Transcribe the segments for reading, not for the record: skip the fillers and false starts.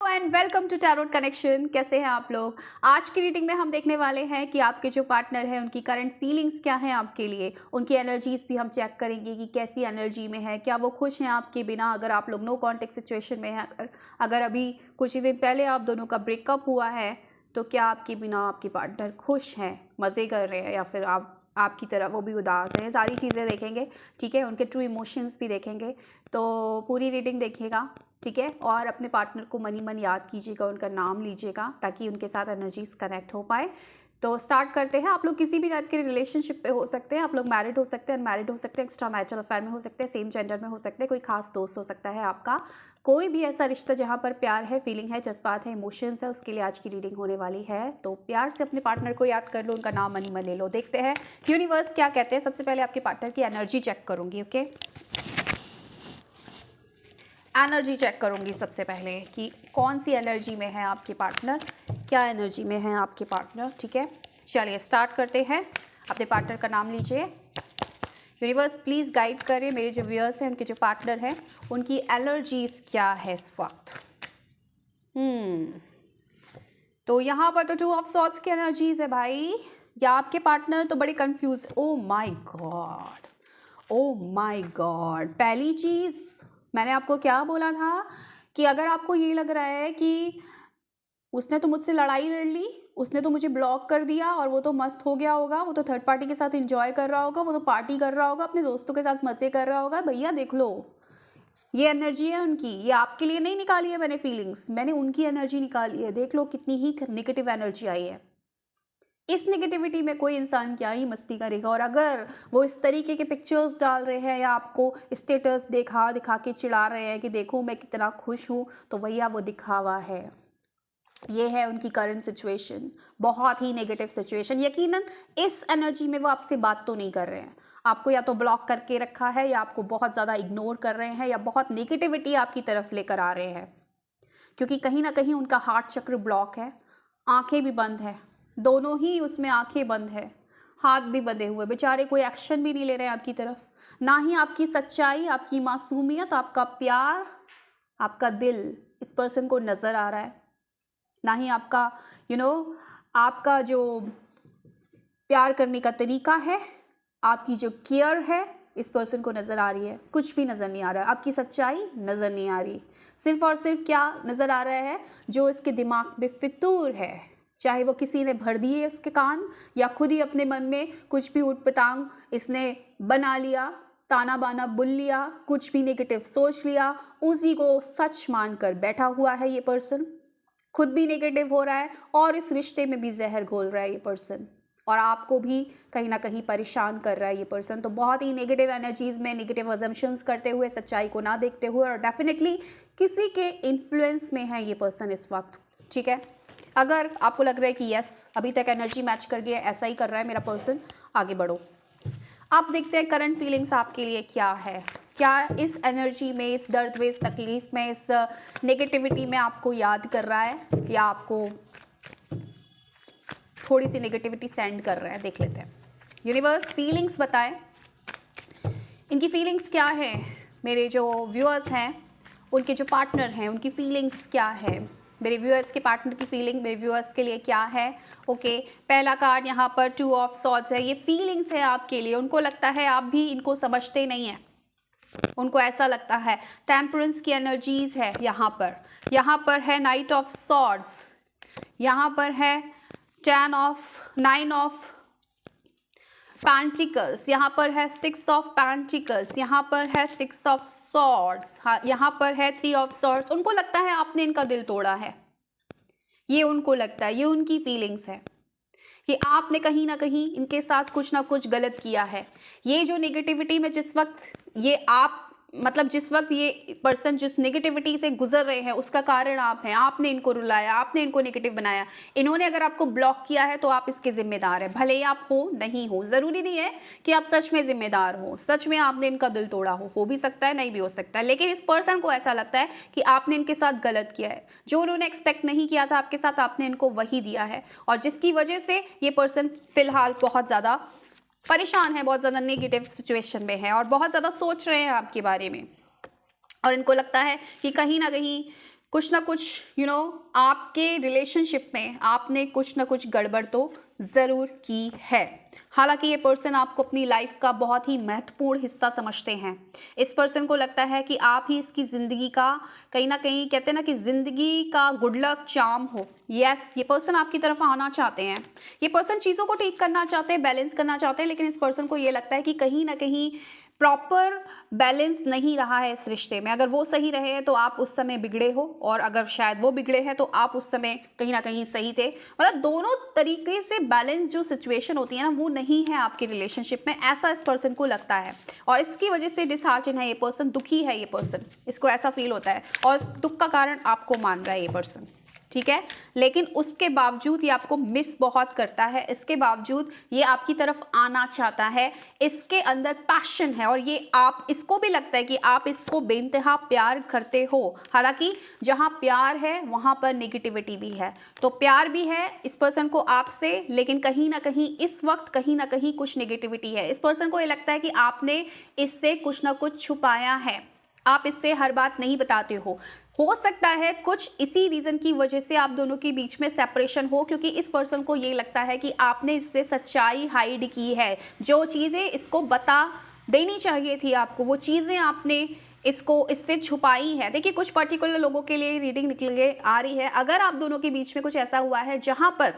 And welcome to tarot connection. कैसे हैं आप लोग? आज की रीडिंग में हम देखने वाले हैं कि आपके जो पार्टनर है उनकी करंट फीलिंग्स क्या हैं आपके लिए। उनकी एनर्जीज भी हम चेक करेंगे कि कैसी एनर्जी में है, क्या वो खुश हैं आपके बिना, अगर आप लोग नो कॉन्टेक्ट सिचुएशन में हैं, अगर अभी कुछ ही दिन पहले आप दोनों का ब्रेकअप हुआ है तो क्या आपके बिना आपके पार्टनर खुश हैं, मज़े कर रहे हैं, या फिर आपकी तरह वो भी उदास है। सारी चीज़ें देखेंगे, ठीक है। उनके ट्रू इमोशंस भी देखेंगे। तो पूरी रीडिंग देखिएगा, ठीक है। और अपने पार्टनर को मनी मन याद कीजिएगा, उनका नाम लीजिएगा ताकि उनके साथ एनर्जीज कनेक्ट हो पाए। तो स्टार्ट करते हैं। आप लोग किसी भी टाइप के रिलेशनशिप पे हो सकते हैं, आप लोग मैरिड हो सकते हैं, अनमैरिड हो सकते हैं, एक्स्ट्रा मैरिटल अफेयर में हो सकते हैं, सेम जेंडर में हो सकते हैं, कोई खास दोस्त हो सकता है आपका, कोई भी ऐसा रिश्ता जहाँ पर प्यार है, फीलिंग है, जज्बात है, इमोशंस है, उसके लिए आज की रीडिंग होने वाली है। तो प्यार से अपने पार्टनर को याद कर लो, उनका नाम मनी मन ले लो। देखते हैं यूनिवर्स क्या कहते हैं। सबसे पहले आपके पार्टनर की एनर्जी चेक करूँगी, ओके। एनर्जी चेक करूंगी सबसे पहले कि कौन सी एनर्जी में है आपके पार्टनर, क्या एनर्जी में है आपके पार्टनर, ठीक है। चलिए स्टार्ट करते हैं। अपने पार्टनर का नाम लीजिए। यूनिवर्स प्लीज़ गाइड करें मेरे जो व्यूअर्स हैं, उनके जो पार्टनर हैं, उनकी एनर्जीज क्या है इस वक्त। तो यहाँ पर तो टू ऑफ सॉर्ड्स की एनर्जीज है भाई, या आपके पार्टनर तो बड़े confuse. Oh my God, oh my God. पहली चीज़ मैंने आपको क्या बोला था कि अगर आपको ये लग रहा है कि उसने तो मुझसे लड़ाई लड़ ली, उसने तो मुझे ब्लॉक कर दिया और वो तो मस्त हो गया होगा, वो तो थर्ड पार्टी के साथ एंजॉय कर रहा होगा, वो तो पार्टी कर रहा होगा, अपने दोस्तों के साथ मज़े कर रहा होगा, भैया देख लो, ये एनर्जी है उनकी। ये आपके लिए नहीं निकाली है मैंने फीलिंग्स, मैंने उनकी एनर्जी निकाली है। देख लो कितनी ही नेगेटिव एनर्जी आई है। इस नेगेटिविटी में कोई इंसान क्या ही मस्ती करेगा। और अगर वो इस तरीके के पिक्चर्स डाल रहे हैं या आपको स्टेटस दिखा दिखा के चिढ़ा रहे हैं कि देखो मैं कितना खुश हूँ, तो भैया वो दिखावा है। ये है उनकी करंट सिचुएशन, बहुत ही नेगेटिव सिचुएशन। यकीनन इस एनर्जी में वो आपसे बात तो नहीं कर रहे हैं, आपको या तो ब्लॉक करके रखा है, या आपको बहुत ज़्यादा इग्नोर कर रहे हैं, या बहुत नेगेटिविटी आपकी तरफ लेकर आ रहे हैं। क्योंकि कहीं ना कहीं उनका हार्ट चक्र ब्लॉक है, आंखें भी बंद है, दोनों ही उसमें आंखें बंद है, हाथ भी बंधे हुए, बेचारे कोई एक्शन भी नहीं ले रहे हैं आपकी तरफ। ना ही आपकी सच्चाई, आपकी मासूमियत, आपका प्यार, आपका दिल इस पर्सन को नज़र आ रहा है। ना ही आपका आपका जो प्यार करने का तरीका है, आपकी जो केयर है इस पर्सन को नज़र आ रही है। कुछ भी नज़र नहीं आ रहा है, आपकी सच्चाई नज़र नहीं आ रही। सिर्फ और सिर्फ क्या नज़र आ रहा है, जो इसके दिमाग में फितूर है, चाहे वो किसी ने भर दिए उसके कान, या खुद ही अपने मन में कुछ भी उटपटांग इसने बना लिया, ताना बाना बुन लिया, कुछ भी नेगेटिव सोच लिया, उसी को सच मानकर बैठा हुआ है ये पर्सन। खुद भी नेगेटिव हो रहा है और इस रिश्ते में भी जहर घोल रहा है ये पर्सन, और आपको भी कहीं ना कहीं परेशान कर रहा है ये पर्सन। तो बहुत ही नेगेटिव एनर्जीज में नेगेटिव अजम्पशंस करते हुए, सच्चाई को ना देखते हुए, और डेफिनेटली किसी के इन्फ्लुएंस में है ये पर्सन इस वक्त, ठीक है। अगर आपको लग रहा है कि यस अभी तक एनर्जी मैच कर गया, ऐसा ही कर रहा है मेरा पर्सन, आगे बढ़ो। अब देखते हैं करंट फीलिंग्स आपके लिए क्या है। क्या इस एनर्जी में, इस दर्द में, इस तकलीफ में, इस नेगेटिविटी में आपको याद कर रहा है, या आपको थोड़ी सी नेगेटिविटी सेंड कर रहा है। देख लेते हैं यूनिवर्स, फीलिंग्स बताएं, इनकी फीलिंग्स क्या है। मेरे जो व्यूअर्स हैं, उनके जो पार्टनर हैं, उनकी फीलिंग्स क्या है। मेरे व्यूअर्स के पार्टनर की फीलिंग मेरे व्यूअर्स के लिए क्या है। ओके, पहला कार्ड यहाँ पर टू ऑफ सॉर्ड्स है। ये फीलिंग्स है आपके लिए। उनको लगता है आप भी इनको समझते नहीं हैं, उनको ऐसा लगता है। टेम्परेंस की एनर्जीज है यहाँ पर है नाइट ऑफ सॉर्ड्स, यहाँ पर है 9 ऑफ पेंटिकल्स, यहाँ पर है 6 ऑफ पेंटिकल्स, यहाँ पर है 6 ऑफ सॉर्ड्स, यहाँ पर है 3 ऑफ सॉर्ड्स। उनको लगता है आपने इनका दिल तोड़ा है, ये उनको लगता है, ये उनकी फीलिंग्स है कि आपने कहीं ना कहीं इनके साथ कुछ ना कुछ गलत किया है। ये जो नेगेटिविटी में जिस वक्त ये आप जिस वक्त ये पर्सन जिस नेगेटिविटी से गुजर रहे हैं, उसका कारण आप हैं। आपने इनको रुलाया, आपने इनको नेगेटिव बनाया। इन्होंने अगर आपको ब्लॉक किया है तो आप इसके जिम्मेदार हैं, भले ही आप हो नहीं हो। ज़रूरी नहीं है कि आप सच में जिम्मेदार हो, सच में आपने इनका दिल तोड़ा हो भी सकता है, नहीं भी हो सकता है। लेकिन इस पर्सन को ऐसा लगता है कि आपने इनके साथ गलत किया है। जो उन्होंने एक्सपेक्ट नहीं किया था आपके साथ, आपने इनको वही दिया है, और जिसकी वजह से ये पर्सन फिलहाल बहुत ज़्यादा परेशान है, बहुत ज़्यादा नेगेटिव सिचुएशन में है, और बहुत ज़्यादा सोच रहे हैं आपके बारे में। और इनको लगता है कि कहीं ना कहीं कुछ ना कुछ आपके रिलेशनशिप में आपने कुछ ना कुछ गड़बड़ तो ज़रूर की है। हालांकि ये पर्सन आपको अपनी लाइफ का बहुत ही महत्वपूर्ण हिस्सा समझते हैं। इस पर्सन को लगता है कि आप ही इसकी ज़िंदगी का कहीं ना कहीं, कहते हैं ना कि ज़िंदगी का गुड लक चार्म हो। यस, ये पर्सन आपकी तरफ आना चाहते हैं। ये पर्सन चीज़ों को ठीक करना चाहते हैं, बैलेंस करना चाहते हैं, लेकिन इस पर्सन को ये लगता है कि कहीं ना कहीं प्रॉपर बैलेंस नहीं रहा है इस रिश्ते में। अगर वो सही रहे हैं तो आप उस समय बिगड़े हो, और अगर शायद वो बिगड़े हैं तो आप उस समय कहीं ना कहीं सही थे। मतलब दोनों तरीके से बैलेंस जो सिचुएशन होती है ना, वो नहीं है आपके रिलेशनशिप में, ऐसा इस पर्सन को लगता है। और इसकी वजह से डिसहार्टन है ये पर्सन, दुखी है ये पर्सन, इसको ऐसा फील होता है, और दुख का कारण आपको मान रहा है ये पर्सन। ठीक है, लेकिन उसके बावजूद ये आपको मिस बहुत करता है, इसके बावजूद ये आपकी तरफ आना चाहता है, इसके अंदर पैशन है, और ये आप इसको भी लगता है कि आप इसको बेइंतहा प्यार करते हो। हालांकि जहां प्यार है वहां पर नेगेटिविटी भी है। तो प्यार भी है इस पर्सन को आपसे, लेकिन कहीं ना कहीं इस वक्त कहीं ना कहीं कुछ नेगेटिविटी है। इस पर्सन को ये लगता है कि आपने इससे कुछ ना कुछ छुपाया है, आप इससे हर बात नहीं बताते हो सकता है कुछ इसी रीजन की वजह से आप दोनों के बीच में सेपरेशन हो, क्योंकि इस पर्सन को ये लगता है कि आपने इससे सच्चाई हाइड की है। जो चीज़ें इसको बता देनी चाहिए थी आपको, वो चीज़ें आपने इससे छुपाई है। देखिए, कुछ पर्टिकुलर लोगों के लिए रीडिंग निकल के आ रही है। अगर आप दोनों के बीच में कुछ ऐसा हुआ है जहां पर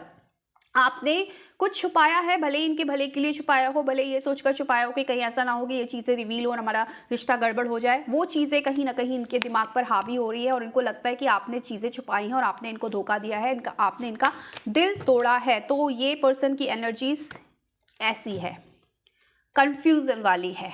आपने कुछ छुपाया है, भले इनके भले के लिए छुपाया हो, भले ये सोचकर छुपाया हो कि कहीं ऐसा ना हो कि ये चीज़ें रिवील हो और हमारा रिश्ता गड़बड़ हो जाए, वो चीज़ें कहीं ना कहीं इनके दिमाग पर हावी हो रही है, और इनको लगता है कि आपने चीज़ें छुपाई हैं और आपने इनको धोखा दिया है, आपने इनका दिल तोड़ा है। तो ये पर्सन की एनर्जीज ऐसी है, कंफ्यूजन वाली है।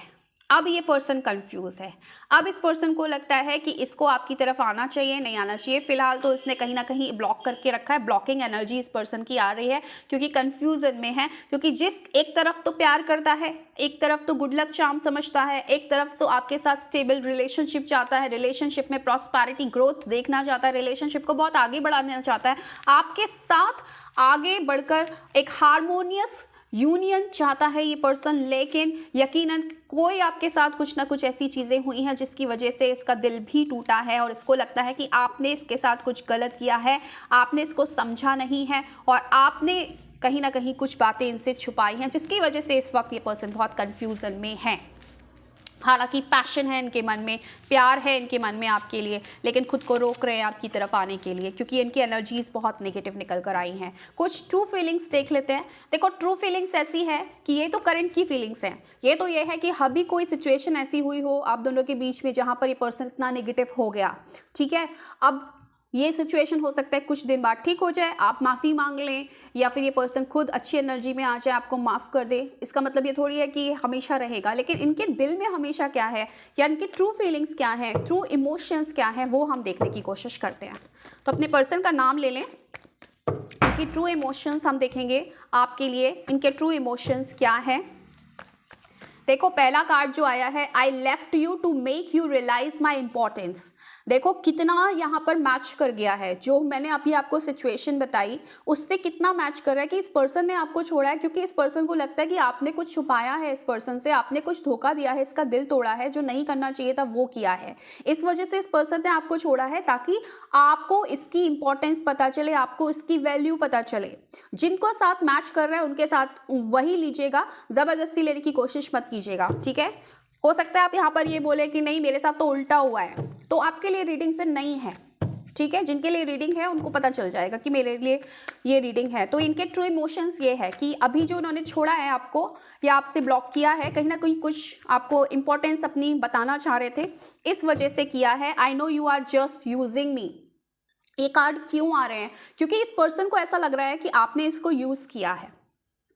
अब ये पर्सन कंफ्यूज है। अब इस पर्सन को लगता है कि इसको आपकी तरफ आना चाहिए, नहीं आना चाहिए। फिलहाल तो इसने कहीं ना कहीं ब्लॉक करके रखा है, ब्लॉकिंग एनर्जी इस पर्सन की आ रही है, क्योंकि कंफ्यूजन में है। क्योंकि जिस एक तरफ तो प्यार करता है, एक तरफ तो गुड लक चार्म समझता है, एक तरफ तो आपके साथ स्टेबल रिलेशनशिप चाहता है, रिलेशनशिप में प्रॉस्पेरिटी ग्रोथ देखना चाहता है, रिलेशनशिप को बहुत आगे बढ़ाना चाहता है, आपके साथ आगे बढ़कर एक हार्मोनियस यूनियन चाहता है ये पर्सन। लेकिन यकीनन कोई आपके साथ कुछ ना कुछ ऐसी चीज़ें हुई हैं जिसकी वजह से इसका दिल भी टूटा है, और इसको लगता है कि आपने इसके साथ कुछ गलत किया है, आपने इसको समझा नहीं है, और आपने कहीं ना कहीं कुछ बातें इनसे छुपाई हैं, जिसकी वजह से इस वक्त ये पर्सन बहुत कन्फ्यूज़न में है। हालांकि पैशन है इनके मन में, प्यार है इनके मन में आपके लिए, लेकिन खुद को रोक रहे हैं आपकी तरफ आने के लिए, क्योंकि इनकी एनर्जीज बहुत नेगेटिव निकल कर आई हैं। कुछ ट्रू फीलिंग्स देख लेते हैं। देखो, ट्रू फीलिंग्स ऐसी है कि ये तो करंट की फीलिंग्स हैं। ये तो ये है कि अभी कोई सिचुएशन ऐसी हुई हो आप दोनों के बीच में जहाँ पर ये पर्सन इतना नेगेटिव हो गया। ठीक है, अब ये सिचुएशन हो सकता है कुछ दिन बाद ठीक हो जाए, आप माफ़ी मांग लें, या फिर ये पर्सन खुद अच्छी एनर्जी में आ जाए, आपको माफ़ कर दे। इसका मतलब ये थोड़ी है कि ये हमेशा रहेगा, लेकिन इनके दिल में हमेशा क्या है, या इनके ट्रू फीलिंग्स क्या हैं, ट्रू इमोशंस क्या हैं, वो हम देखने की कोशिश करते हैं। तो अपने पर्सन का नाम ले लें, इनकी ट्रू इमोशंस हम देखेंगे आपके लिए। इनके ट्रू इमोशंस क्या हैं? देखो, पहला कार्ड जो आया है, I left you to make you realise my importance. देखो कितना यहाँ पर मैच कर गया है, जो मैंने अभी आपको सिचुएशन बताई उससे कितना मैच कर रहा है कि इस पर्सन ने आपको छोड़ा है क्योंकि इस पर्सन को लगता है कि आपने कुछ छुपाया है इस पर्सन से, आपने कुछ धोखा दिया है, इसका दिल तोड़ा है, जो नहीं करना चाहिए था वो किया है। इस वजह से इस पर्सन ने आपको छोड़ा है ताकि आपको इसकी इंपॉर्टेंस पता चले, आपको इसकी वैल्यू पता चले। जिनको साथ मैच कर रहा है उनके साथ वही लीजिएगा, जबरदस्ती लेने की कोशिश मत कीजिएगा। ठीक है, हो सकता है आप यहाँ पर ये बोले कि नहीं मेरे साथ तो उल्टा हुआ है, तो आपके लिए रीडिंग फिर नहीं है। ठीक है, जिनके लिए रीडिंग है उनको पता चल जाएगा कि मेरे लिए ये रीडिंग है। तो इनके ट्रू इमोशंस ये है कि अभी जो उन्होंने छोड़ा है आपको या आपसे ब्लॉक किया है, कहीं ना कहीं कुछ आपको इंपॉर्टेंस अपनी बताना चाह रहे थे, इस वजह से किया है। I know you are just using me. ये कार्ड क्यों आ रहे हैं? क्योंकि इस पर्सन को ऐसा लग रहा है कि आपने इसको यूज किया है।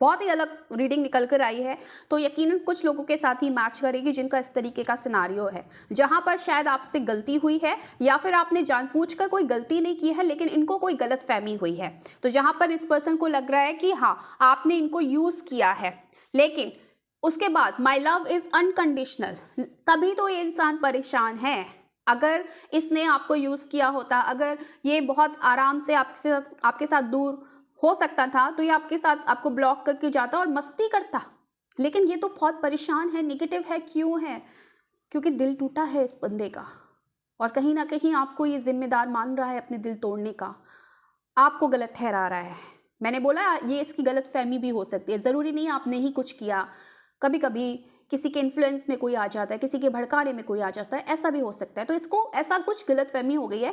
बहुत ही अलग रीडिंग निकल कर आई है, तो यकीनन कुछ लोगों के साथ ही मैच करेगी जिनका इस तरीके का सिनारियो है, जहां पर शायद आपसे गलती हुई है या फिर आपने जानबूझकर कोई गलती नहीं की है लेकिन इनको कोई गलत फहमी हुई है। तो जहां पर इस पर्सन को लग रहा है कि हाँ आपने इनको यूज किया है, लेकिन उसके बाद माई लव इज अनकंडीशनल, तभी तो ये इंसान परेशान है। अगर इसने आपको यूज किया होता, अगर ये बहुत आराम से आपके साथ दूर हो सकता था, तो ये आपके साथ आपको ब्लॉक करके जाता और मस्ती करता, लेकिन ये तो बहुत परेशान है, नेगेटिव है। क्यों है? क्योंकि दिल टूटा है इस बंदे का, और कहीं ना कहीं आपको ये जिम्मेदार मान रहा है अपने दिल तोड़ने का, आपको गलत ठहरा रहा है। मैंने बोला ये इसकी गलत फहमी भी हो सकती है, ज़रूरी नहीं आपने ही कुछ किया, कभी कभी किसी के इन्फ्लुएंस में कोई आ जाता है, किसी के भड़काने में कोई आ जाता है, ऐसा भी हो सकता है। तो इसको ऐसा कुछ गलत फहमी हो गई है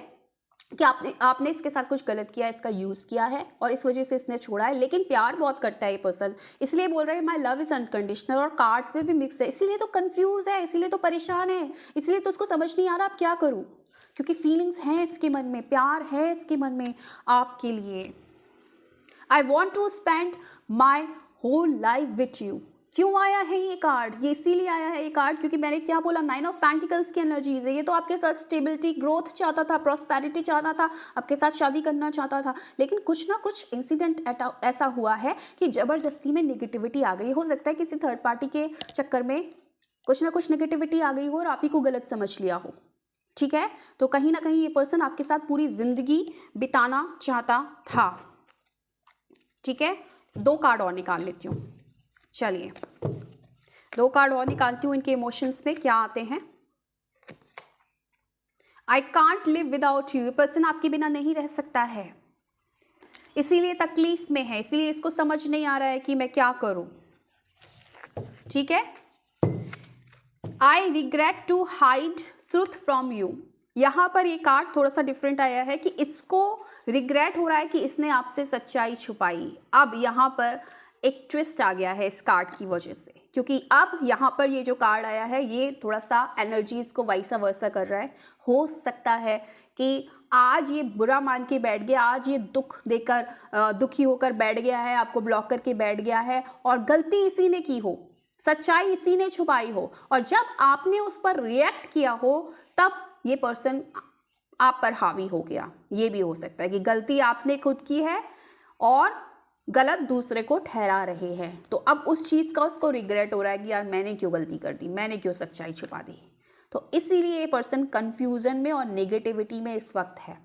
कि आपने इसके साथ कुछ गलत किया, इसका यूज़ किया है और इस वजह से इसने छोड़ा है। लेकिन प्यार बहुत करता है ये पर्सन, इसलिए बोल रहा है माई लव इज़ अनकंडीशनल, और कार्ड्स में भी मिक्स है, इसीलिए तो कंफ्यूज है, इसीलिए तो परेशान है, इसलिए तो उसको समझ नहीं आ रहा अब क्या करूँ, क्योंकि फीलिंग्स हैं इसके मन में, प्यार है इसके मन में आपके लिए। I want to spend my whole life with you. क्यों आया है ये कार्ड? ये इसीलिए आया है ये कार्ड क्योंकि मैंने क्या बोला, 9 ऑफ पेंटिकल्स की एनर्जीज है। ये तो आपके साथ स्टेबिलिटी, ग्रोथ चाहता था, प्रॉस्पेरिटी चाहता था, आपके साथ शादी करना चाहता था, लेकिन कुछ ना कुछ इंसिडेंट ऐसा हुआ है कि ज़बरदस्ती में नेगेटिविटी आ गई। हो सकता है किसी थर्ड पार्टी के चक्कर में कुछ ना कुछ नेगेटिविटी आ गई हो और आप ही को गलत समझ लिया हो। ठीक है, तो कहीं ना कहीं ये पर्सन आपके साथ पूरी जिंदगी बिताना चाहता था। ठीक है, 2 कार्ड और निकाल लेती हूँ। चलिए 2 कार्ड और निकालती हूँ, इनके इमोशंस में क्या आते हैं। I can't live without you. ये पर्सन आपके बिना नहीं रह सकता है, इसीलिए तकलीफ में है, इसीलिए इसको समझ नहीं आ रहा है कि मैं क्या करूं। ठीक है, I regret to hide truth from you. यहां पर ये कार्ड थोड़ा सा डिफरेंट आया है कि इसको रिग्रेट हो रहा है कि इसने आपसे सच्चाई छुपाई। अब यहां पर एक ट्विस्ट आ गया है इस कार्ड की वजह से, क्योंकि अब यहाँ पर ये जो कार्ड आया है ये थोड़ा सा एनर्जीज को वैसा वर्सा कर रहा है। हो सकता है कि आज ये बुरा मान के बैठ गया, आज ये दुख देकर दुखी होकर बैठ गया है, आपको ब्लॉक करके बैठ गया है और गलती इसी ने की हो, सच्चाई इसी ने छुपाई हो, और जब आपने उस पर रिएक्ट किया हो तब ये पर्सन आप पर हावी हो गया। ये भी हो सकता है कि गलती आपने खुद की है और गलत दूसरे को ठहरा रहे हैं, तो अब उस चीज़ का उसको रिग्रेट हो रहा है कि यार मैंने क्यों गलती कर दी, मैंने क्यों सच्चाई छुपा दी। तो इसीलिए ये पर्सन कंफ्यूजन में और नेगेटिविटी में इस वक्त है।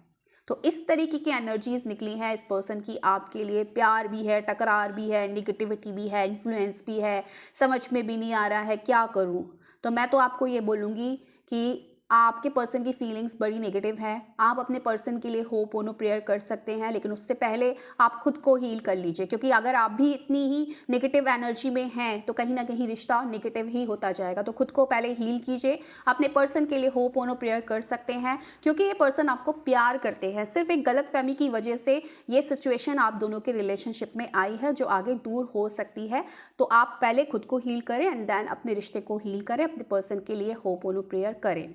तो इस तरीके की एनर्जीज निकली हैं इस पर्सन की आपके लिए। प्यार भी है, टकरार भी है, नेगेटिविटी भी है, इन्फ्लुएंस भी है, समझ में भी नहीं आ रहा है क्या करूं। तो मैं तो आपको ये बोलूँगी कि आपके पर्सन की फीलिंग्स बड़ी नेगेटिव है। आप अपने पर्सन के लिए होप ओनो प्रेयर कर सकते हैं, लेकिन उससे पहले आप खुद को हील कर लीजिए, क्योंकि अगर आप भी इतनी ही नेगेटिव एनर्जी में हैं तो कहीं ना कहीं रिश्ता नेगेटिव ही होता जाएगा। तो खुद को पहले हील कीजिए, अपने पर्सन के लिए होप ओनो प्रेयर कर सकते हैं, क्योंकि ये पर्सन आपको प्यार करते हैं। सिर्फ एक गलत फहमी की वजह से ये सिचुएशन आप दोनों के रिलेशनशिप में आई है जो आगे दूर हो सकती है। तो आप पहले खुद को हील करें एंड देन अपने रिश्ते को हील करें, अपने पर्सन के लिए होप ओनो प्रेयर करें।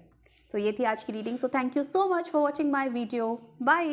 तो ये थी आज की reading. So thank you so much for watching my video. Bye.